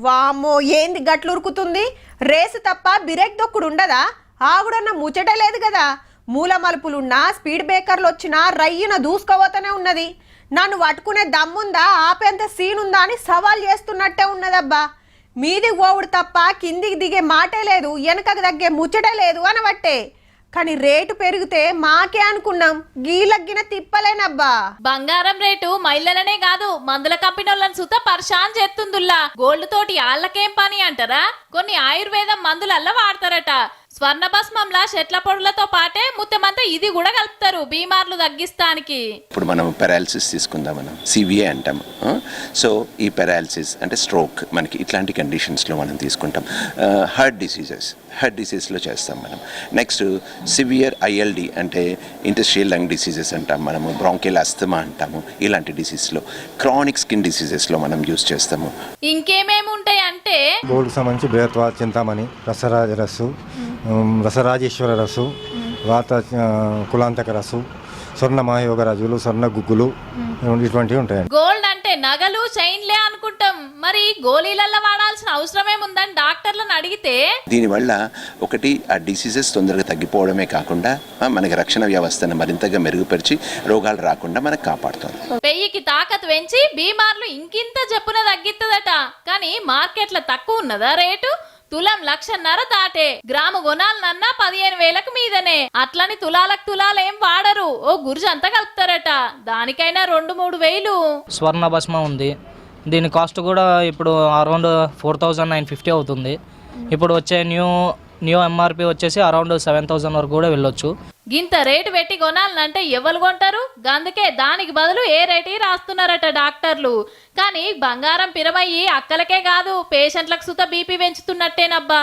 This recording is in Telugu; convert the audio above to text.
వామ్మో ఏంది గట్లు ఉరుకుతుంది? రేసు తప్ప బిరేక్ దొక్కుడు ఉండదా? ఆగుడన్న ముచ్చటే లేదు కదా. మూల మలుపులున్నా స్పీడ్ బ్రేకర్లు వచ్చినా రయ్యున దూసుకోపోతూనే ఉన్నది. నన్ను పట్టుకునే దమ్ముందా, ఆపేంత సీన్ ఉందా అని సవాల్ చేస్తున్నట్టే ఉన్నదబ్బా. మీదికి పోవుడు తప్ప కిందికి దిగే మాటే లేదు, వెనకకు తగ్గే ముచ్చటే లేదు అనబట్టే. కానీ రేటు పెరిగితే మాకే అనుకున్నాం, గీలగ్గిన తిప్పలేనబ్బా. బంగారం రేటు మహిళలనే కాదు మందుల కంపెనీలను సుత పరిశాన్ చేస్తుందిల్లా. గోల్డ్ తోటి ఆళ్ళకేం పని అంటారా? కొన్ని ఆయుర్వేదం మందులల్లా వాడతారట. స్వర్ణ భస్మంలా చెట్ల పొడులతో పాటే ముత్తెమంతా ఇది కూడా కలుపుతారు బీమార్లు తగ్గిస్తానికి. ఇప్పుడు మనం పెరాలసిస్ తీసుకుందాం, మనం సివిఏ అంటాము. సో ఈ పెరాలసిస్ అంటే స్ట్రోక్, మనకి ఇట్లాంటి కండిషన్స్లో మనం తీసుకుంటాం. హార్ట్ డిసీజెస్లో చేస్తాం మనం. నెక్స్ట్ సివియర్ ఐఎల్డి అంటే ఇంటస్ట్రియల్ లంగ్ డిసీజెస్ అంటాం మనము, బ్రాంకియల్ అస్థమా అంటాము. ఇలాంటి డిసీజ్లో, క్రానిక్ స్కిన్ డిసీజెస్లో మనం యూజ్ చేస్తాము. ఇంకేమేమి ఉంటాయి అంటే గోల్డ్కి సంబంధించి బేత్వా, చింతామణి, రసరాజ రసు, రసరాజేశ్వర రసు, వాత కులాంతక రసు, స్వర్ణ మహాయోగ రజులు, స్వర్ణ గుగ్గులు, ఇటువంటివి ఉంటాయండి. గోల్డ్ అంటే నగలు చైన్లే అనుకుంటాం, మరి గోళీలల్లో వాడాల్సిన అవసరమేముందని డాక్టర్లను అడిగితే దీనివల్ల ఒకటి ఆ డిసీజెస్ తొందరగా తగ్గిపోవడమే కాకుండా మనకి రక్షణ వ్యవస్థను మరింతగా మెరుగుపరిచి రోగాలు రాకుండా మనకు కాపాడుతుంది. పెయ్యికి తాకత్ పెంచి బీమార్లు ఇంకింత జప్పున తగ్గిస్తుందట. కానీ మార్కెట్లో తక్కువ ఉన్నదా రేటు? తులం 1,50,000 దాటే. గ్రాము కొనాలన్నా 15,000కు మీదనే. అట్లని తులాలకు తులాలేం వాడరు, ఓ గుర్జంతా కలుపుతారట. దానికైనా 2-3 వేలు. స్వర్ణ భస్మ ఉంది, దీని కాస్ట్ కూడా ఇప్పుడు అరౌండ్ 4,950 అవుతుంది. ఇప్పుడు వచ్చే న్యూ ఎంఆర్పి వచ్చేసి అరౌండ్ 7,000 వరకు కూడా వెళ్ళొచ్చు. గింత రేటు పెట్టి కొనాలంటే ఎవరు కొంటారు? అందుకే దానికి బదులు ఏ రేటు రాస్తున్నారట డాక్టర్లు. కానీ బంగారం పిరమయ్యి అక్కలకే కాదు పేషెంట్లకు సుత బీపీ పెంచుతున్నట్టేనబ్బా.